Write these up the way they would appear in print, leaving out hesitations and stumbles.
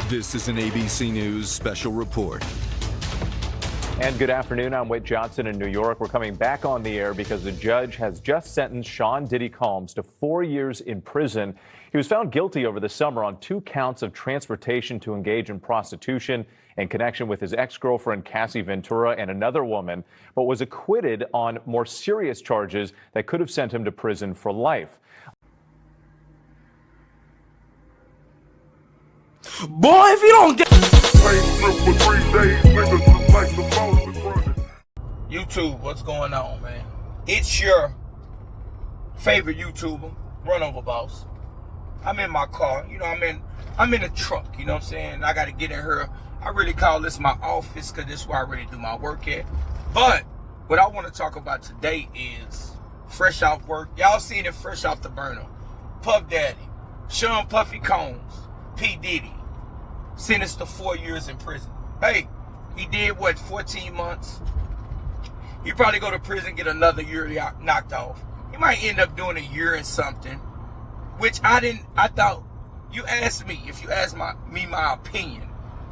This is an ABC News special report. And good afternoon. I'm Whit Johnson in New York. We're coming back on the air because the judge has just sentenced Sean Diddy Combs to 4 years in prison. He was found guilty over the summer on 2 counts of transportation to engage in prostitution in connection with his ex-girlfriend Cassie Ventura and another woman, but was acquitted on more serious charges that could have sent him to prison for life. Boy, if you don't get YouTube, what's going on, man? It's your favorite YouTuber, Runover Boss. I'm in my car, you know, I'm in a truck, you know what I'm saying? I gotta get in here. I really call this my office because this is where I really do my work at. But what I want to talk about today is fresh off work. Y'all seen it fresh off the burner. Puff Daddy, Sean Puffy Combs, P. Diddy, sentenced to 4 years in prison. Hey, he did what, 14 months? He probably go to prison, get another year knocked off. He might end up doing a year and something, which I thought, you asked me, if you asked me my opinion,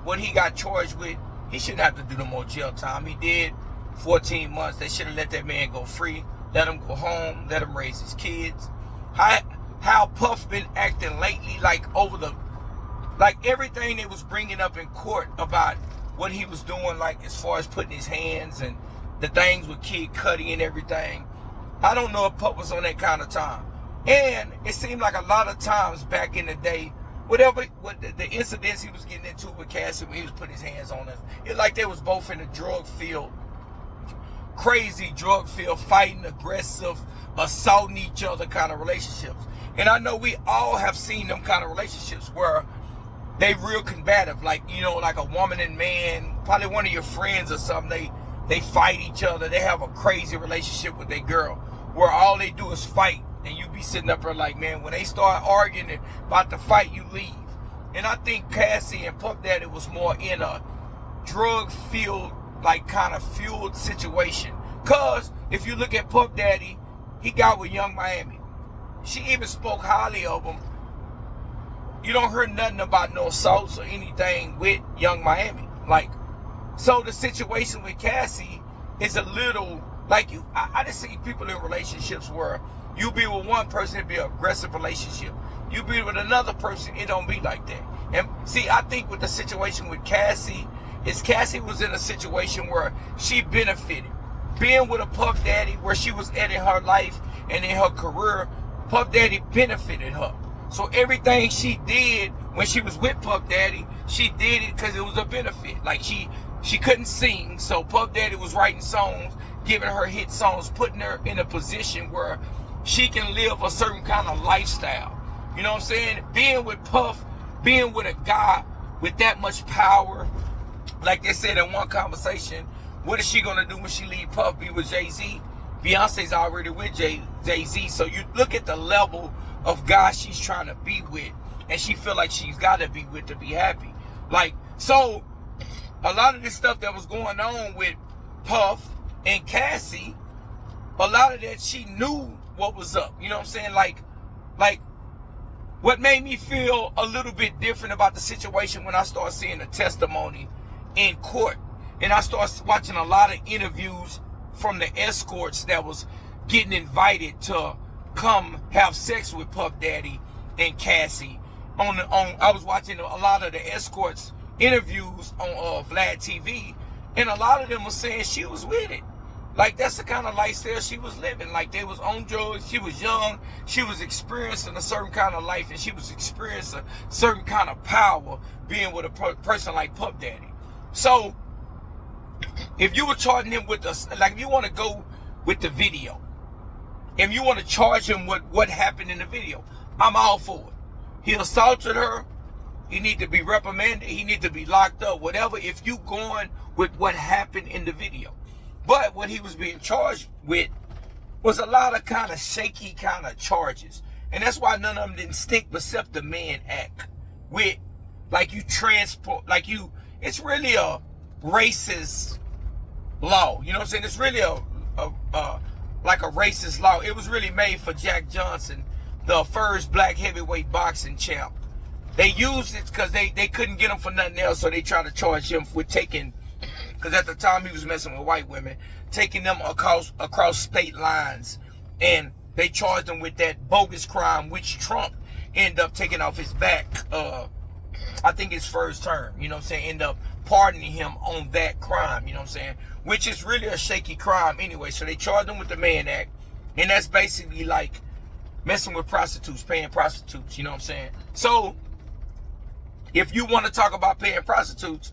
what he got charged with, he shouldn't have to do no more jail time. He did 14 months. They should have let that man go free, let him go home, let him raise his kids. How Puff been acting lately, like everything they was bringing up in court about what he was doing, like as far as putting his hands and the things with Kid Cudi and everything. I don't know if Puff was on that kind of time. And it seemed like a lot of times back in the day, what the incidents he was getting into with Cassie when he was putting his hands on us, it's like they was both in a crazy drug field, fighting, aggressive, assaulting each other kind of relationships. And I know we all have seen them kind of relationships where they real combative, like, you know, like a woman and man, probably one of your friends or something, they fight each other. They have a crazy relationship with their girl where all they do is fight. And you be sitting up there like, man, when they start arguing and about to fight, you leave. And I think Cassie and Puff Daddy was more in a drug-filled, like kind of fueled situation. Cause if you look at Puff Daddy, he got with Young Miami. She even spoke highly of him. You don't hear nothing about no assaults or anything with Young Miami. Like, so the situation with Cassie is a little like I just see people in relationships where you be with one person, it be an aggressive relationship. You be with another person, it don't be like that. And see, I think with the situation with Cassie, is Cassie was in a situation where she benefited. Being with a Puff Daddy where she was at in her life and in her career, Puff Daddy benefited her. So everything she did when she was with Puff Daddy, she did it because it was a benefit. Like she couldn't sing, so Puff Daddy was writing songs, giving her hit songs, putting her in a position where she can live a certain kind of lifestyle. You know what I'm saying? Being with Puff, being with a guy with that much power, like they said in one conversation, what is she gonna do when she leave Puff, be with Jay-Z? Beyonce's already with Jay-Z. So you look at the level of guys she's trying to be with, and she feel like she's gotta be with to be happy. Like, so a lot of this stuff that was going on with Puff and Cassie, a lot of that she knew what was up. You know what I'm saying? Like what made me feel a little bit different about the situation when I started seeing the testimony in court, and I started watching a lot of interviews from the escorts that was getting invited to come have sex with Puff Daddy and Cassie. I was watching a lot of the escorts interviews on Vlad TV, and a lot of them were saying she was with it. Like, that's the kind of lifestyle she was living. Like, they was on drugs, she was young, she was experiencing a certain kind of life, and she was experiencing a certain kind of power being with a person like Puff Daddy. So, if you were charging him with like, if you want to go with the video, if you want to charge him with what happened in the video, I'm all for it. He assaulted her, he need to be reprimanded, he need to be locked up, whatever, if you going with what happened in the video. But what he was being charged with was a lot of kind of shaky kind of charges. And that's why none of them didn't stick, except the Mann Act. With, like, you transport, like you, it's really a racist law. You know what I'm saying? It's really like a racist law. It was really made for Jack Johnson, the first black heavyweight boxing champ. They used it because they couldn't get him for nothing else, so they tried to charge him with taking, because at the time he was messing with white women, taking them across state lines, and they charged him with that bogus crime, which Trump ended up taking off his back. I think his first term, you know what I'm saying, end up pardoning him on that crime, you know what I'm saying, which is really a shaky crime anyway. So they charged him with the Mann Act, and that's basically like messing with prostitutes, paying prostitutes, you know what I'm saying. So if you want to talk about paying prostitutes,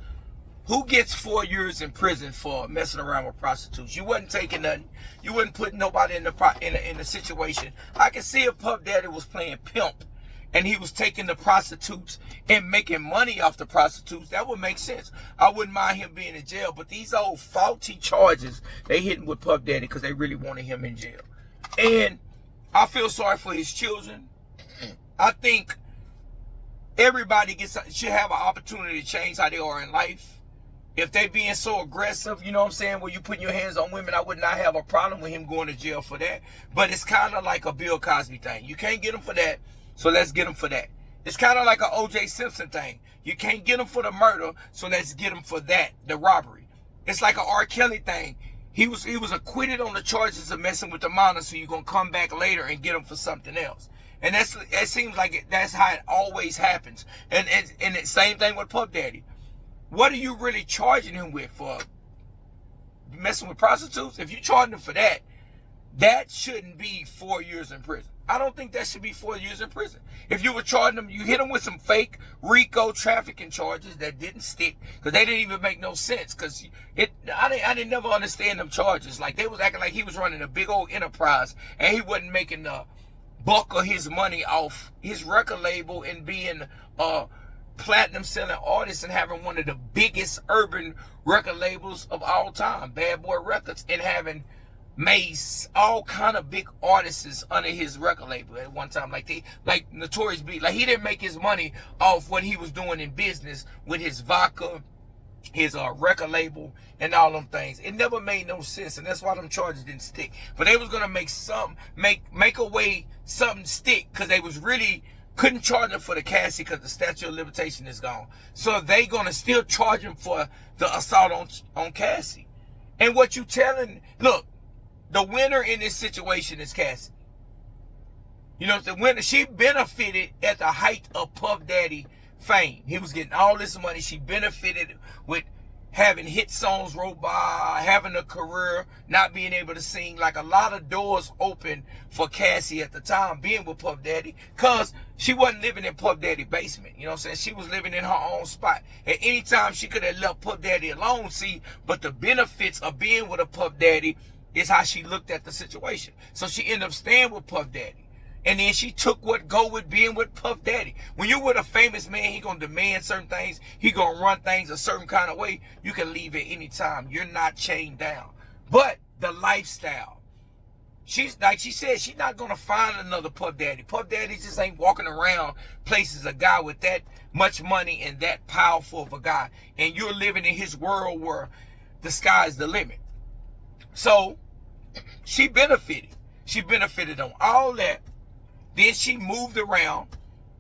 who gets 4 years in prison for messing around with prostitutes? You wasn't taking nothing. You wasn't putting nobody in the situation. I can see if Puff Daddy was playing pimp and he was taking the prostitutes and making money off the prostitutes, that would make sense. I wouldn't mind him being in jail. But these old faulty charges, they hitting with Puff Daddy because they really wanted him in jail. And I feel sorry for his children. I think everybody should have an opportunity to change how they are in life. If they being so aggressive, you know what I'm saying, where you putting your hands on women, I would not have a problem with him going to jail for that. But it's kind of like a Bill Cosby thing. You can't get him for that, so let's get him for that. It's kind of like a O.J. Simpson thing. You can't get him for the murder, so let's get him for that, the robbery. It's like a R. Kelly thing. He was acquitted on the charges of messing with the minor, so you're going to come back later and get him for something else. And that seems like that's how it always happens. And the same thing with Puff Daddy. What are you really charging him with for messing with prostitutes? If you charge him for that, that shouldn't be 4 years in prison. I don't think that should be 4 years in prison. If you were charging him, you hit him with some fake RICO trafficking charges that didn't stick, because they didn't even make no sense. Because I didn't never understand them charges. Like, they was acting like he was running a big old enterprise and he wasn't making the bulk of his money off his record label and being platinum selling artist and having one of the biggest urban record labels of all time, Bad Boy Records, and having Mace, all kind of big artists under his record label at one time, like Notorious B. Like, he didn't make his money off what he was doing in business with his vodka, his record label, and all them things. It never made no sense, and that's why them charges didn't stick. But they was gonna make a way something stick, because they was really couldn't charge him for the Cassie because the statute of limitation is gone. So they gonna still charge him for the assault on Cassie. And what you telling? Look, the winner in this situation is Cassie. You know, the winner, she benefited at the height of Puff Daddy fame. He was getting all this money. She benefited with having hit songs wrote by, having a career, not being able to sing. Like, a lot of doors open for Cassie at the time being with Puff Daddy, because she wasn't living in Puff Daddy's basement. You know what I'm saying? She was living in her own spot. At any time, she could have left Puff Daddy alone, see, but the benefits of being with a Puff Daddy is how she looked at the situation. So she ended up staying with Puff Daddy. And then she took what go with being with Puff Daddy. When you're with a famous man, he gonna demand certain things. He gonna run things a certain kind of way. You can leave at any time. You're not chained down. But the lifestyle. She's, like she said, she's not gonna find another Puff Daddy. Puff Daddy just ain't walking around places, a guy with that much money and that powerful of a guy. And you're living in his world where the sky's the limit. So she benefited. She benefited on all that. Then she moved around,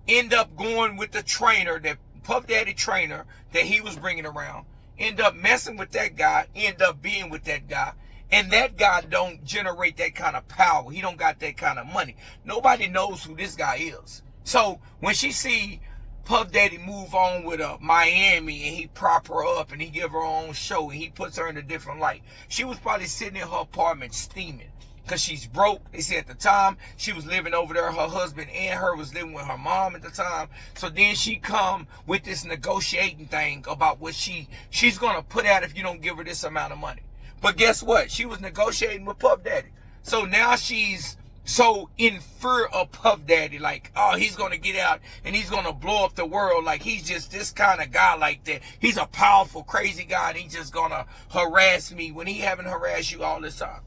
ended up going with the trainer, that Puff Daddy trainer that he was bringing around, ended up messing with that guy, ended up being with that guy. And that guy don't generate that kind of power. He don't got that kind of money. Nobody knows who this guy is. So when she see Puff Daddy move on with Miami, and he prop her up and he give her own show and he puts her in a different light, she was probably sitting in her apartment steaming. Because she's broke. They said at the time she was living over there. Her husband and her was living with her mom at the time. So then she come with this negotiating thing about what she's going to put out if you don't give her this amount of money. But guess what? She was negotiating with Puff Daddy. So now she's so in fear of Puff Daddy. Like, oh, he's going to get out and he's going to blow up the world. Like, he's just this kind of guy like that. He's a powerful, crazy guy, and he's just going to harass me when he haven't harassed you all this time.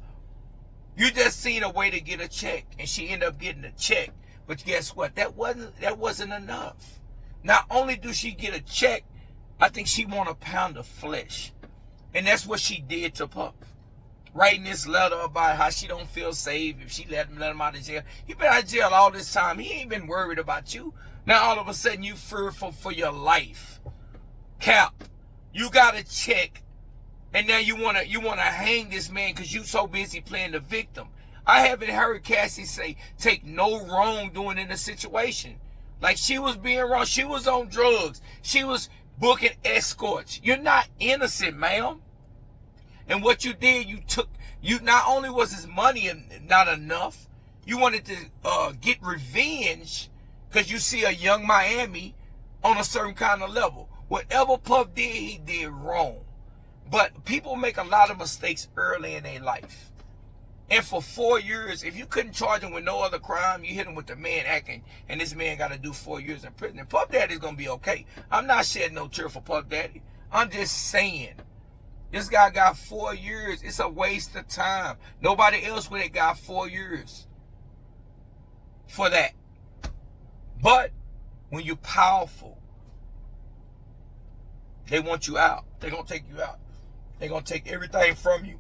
You just seen a way to get a check, and she ended up getting a check. But guess what? That wasn't enough. Not only do she get a check, I think she want a pound of flesh. And that's what she did to Puff. Writing this letter about how she don't feel safe if she let him out of jail. He been out of jail all this time. He ain't been worried about you. Now all of a sudden you fearful for your life. Cap, you got to check. And now you wanna hang this man because you so busy playing the victim. I haven't heard Cassie say take no wrongdoing in the situation. Like she was being wrong. She was on drugs. She was booking escorts. You're not innocent, ma'am. And what you did, you not only was his money not enough, you wanted to get revenge because you see a Young Miami on a certain kind of level. Whatever Puff did, he did wrong. But people make a lot of mistakes early in their life. And for 4 years, if you couldn't charge him with no other crime, you hit him with the man acting, and this man got to do 4 years in prison. And Puff Daddy's going to be okay. I'm not shedding no tear for Puff Daddy. I'm just saying, this guy got 4 years. It's a waste of time. Nobody else would have got 4 years for that. But when you're powerful, they want you out. They're going to take you out. They're going to take everything from you.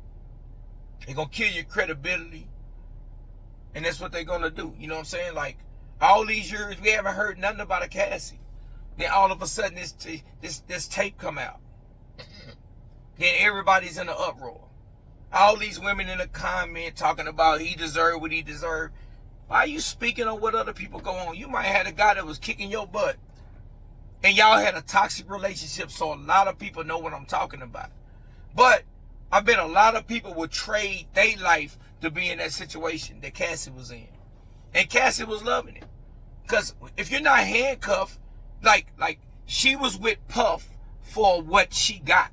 They're going to kill your credibility. And that's what they're going to do. You know what I'm saying? Like, all these years, we haven't heard nothing about a Cassie. Then all of a sudden, this tape come out. Then everybody's in an uproar. All these women in the comment talking about he deserved what he deserved. Why are you speaking on what other people go on? You might have had a guy that was kicking your butt. And y'all had a toxic relationship, so a lot of people know what I'm talking about. But I bet a lot of people would trade their life to be in that situation that Cassie was in. And Cassie was loving it. Because if you're not handcuffed, like she was with Puff for what she got.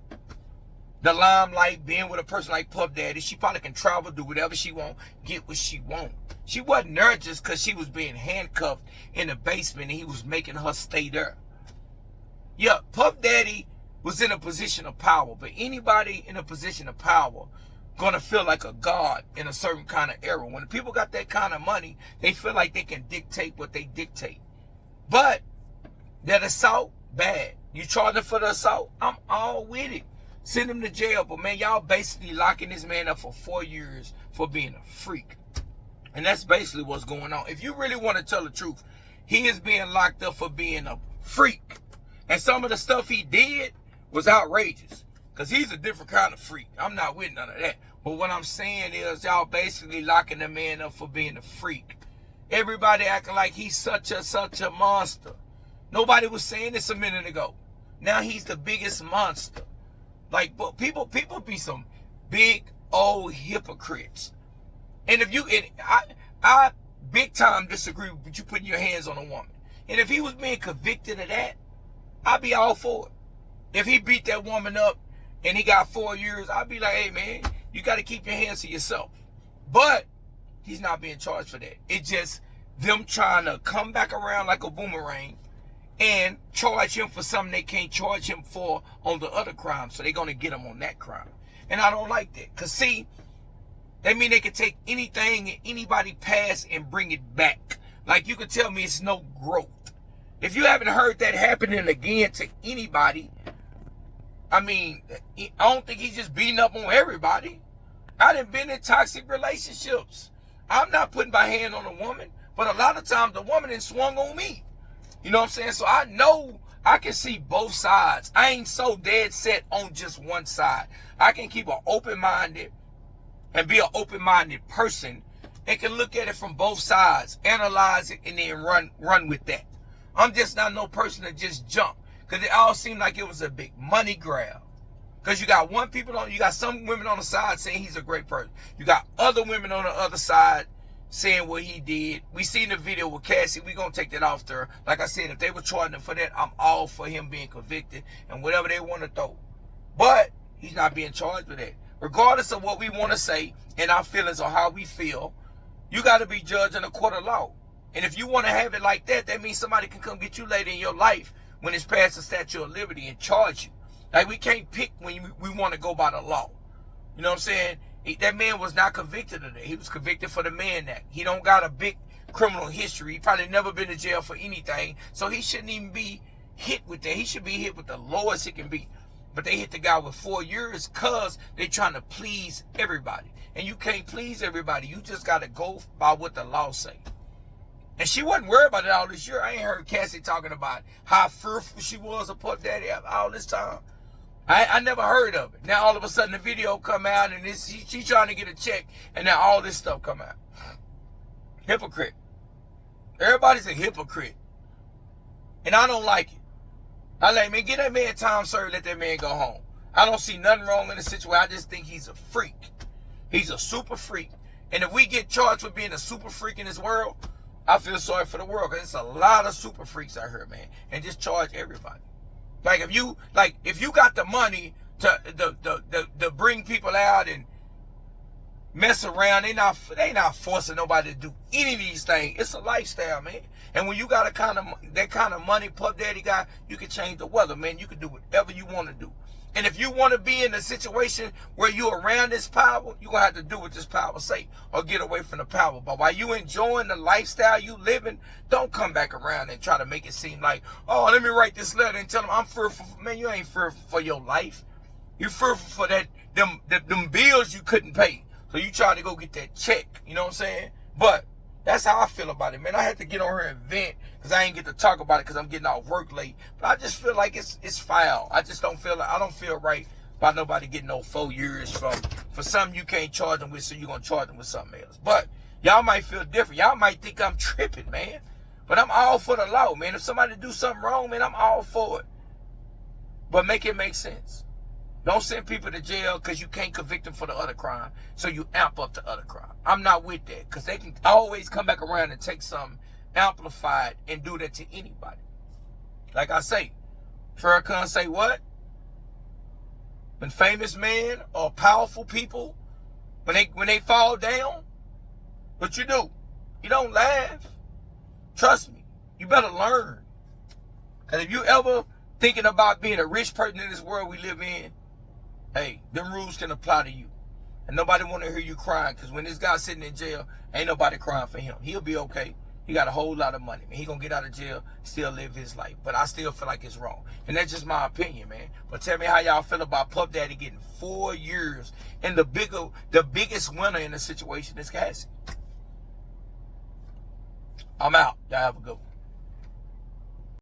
The limelight, being with a person like Puff Daddy, she probably can travel, do whatever she want, get what she want. She wasn't there just because she was being handcuffed in the basement and he was making her stay there. Yeah, Puff Daddy was in a position of power, but anybody in a position of power gonna feel like a god in a certain kind of era. When people got that kind of money, they feel like they can dictate what they dictate. But that assault, bad. You charge him for the assault, I'm all with it. Send him to jail, but man, y'all basically locking this man up for 4 years for being a freak. And that's basically what's going on. If you really want to tell the truth, he is being locked up for being a freak. And some of the stuff he did was outrageous. Because he's a different kind of freak. I'm not with none of that. But what I'm saying is y'all basically locking the man up for being a freak. Everybody acting like he's such a monster. Nobody was saying this a minute ago. Now he's the biggest monster. Like, but people be some big old hypocrites. And if you, I big time disagree with you putting your hands on a woman. And if he was being convicted of that, I'd be all for it. If he beat that woman up and he got 4 years, I'd be like, hey man, you got to keep your hands to yourself. But he's not being charged for that. It's just them trying to come back around like a boomerang and charge him for something they can't charge him for on the other crime. So they're going to get him on that crime. And I don't like that. Because see, that mean they can take anything and anybody past and bring it back. Like you could tell me it's no growth. If you haven't heard that happening again to anybody, I mean, I don't think he's just beating up on everybody. I done been in toxic relationships. I'm not putting my hand on a woman, but a lot of times the woman has swung on me. You know what I'm saying? So I know I can see both sides. I ain't so dead set on just one side. I can keep an open-minded and be an open-minded person and can look at it from both sides, analyze it, and then run with that. I'm just not no person to just jump because it all seemed like it was a big money grab. Because you got you got some women on the side saying he's a great person. You got other women on the other side saying what he did. We seen the video with Cassie. We gonna take that off there. Like I said, if they were charging him for that, I'm all for him being convicted and whatever they want to throw. But he's not being charged with that. Regardless of what we want to say and our feelings or how we feel, you got to be judged in a court of law. And if you want to have it like that, that means somebody can come get you later in your life when it's past the statute of liberty and charge you. Like we can't pick when we want to go by the law. You know what I'm saying? That man was not convicted of that. He was convicted for the Mann Act. He don't got a big criminal history. He probably never been to jail for anything. So he shouldn't even be hit with that. He should be hit with the lowest it can be. But they hit the guy with 4 years because they're trying to please everybody. And you can't please everybody. You just got to go by what the law say. And she wasn't worried about it all this year. I ain't heard Cassie talking about how fearful she was of Puff Daddy all this time. I never heard of it. Now all of a sudden the video come out and she's trying to get a check, and now all this stuff come out. Hypocrite. Everybody's a hypocrite. And I don't like it. I like, man, get that man time served, let that man go home. I don't see nothing wrong in the situation. I just think he's a freak. He's a super freak. And if we get charged with being a super freak in this world, I feel sorry for the world, because it's a lot of super freaks out here, man. And just charge everybody. Like if you got the money to bring people out and mess around, they not forcing nobody to do any of these things. It's a lifestyle, man. And when you got that kind of money, Puff Daddy got, you can change the weather, man. You can do whatever you want to do. And if you want to be in a situation where you're around this power, you're going to have to do what this power say or get away from the power. But while you enjoying the lifestyle you living, don't come back around and try to make it seem like, oh, let me write this letter and tell them I'm fearful. Man, you ain't fearful for your life. You're fearful for them bills you couldn't pay. So you try to go get that check. You know what I'm saying? But that's how I feel about it, man. I had to get on here and vent because I ain't get to talk about it because I'm getting off work late. But I just feel like it's foul. I just don't feel right about nobody getting no 4 years for something you can't charge them with, so you're going to charge them with something else. But y'all might feel different. Y'all might think I'm tripping, man. But I'm all for the law, man. If somebody do something wrong, man, I'm all for it. But make it make sense. Don't send people to jail because you can't convict them for the other crime, so you amp up the other crime. I'm not with that, because they can always come back around and take something amplified and do that to anybody. Like I say, Farrakhan say what? When famous men or powerful people, when they fall down, what you do? You don't laugh. Trust me, you better learn. Because if you ever thinking about being a rich person in this world we live in, hey, them rules can apply to you. And nobody want to hear you crying, because when this guy's sitting in jail, ain't nobody crying for him. He'll be okay. He got a whole lot of money, man. He gonna get out of jail, still live his life. But I still feel like it's wrong. And that's just my opinion, man. But tell me how y'all feel about Puff Daddy getting 4 years, and the biggest winner in the situation is Cassie. I'm out. Y'all have a good one.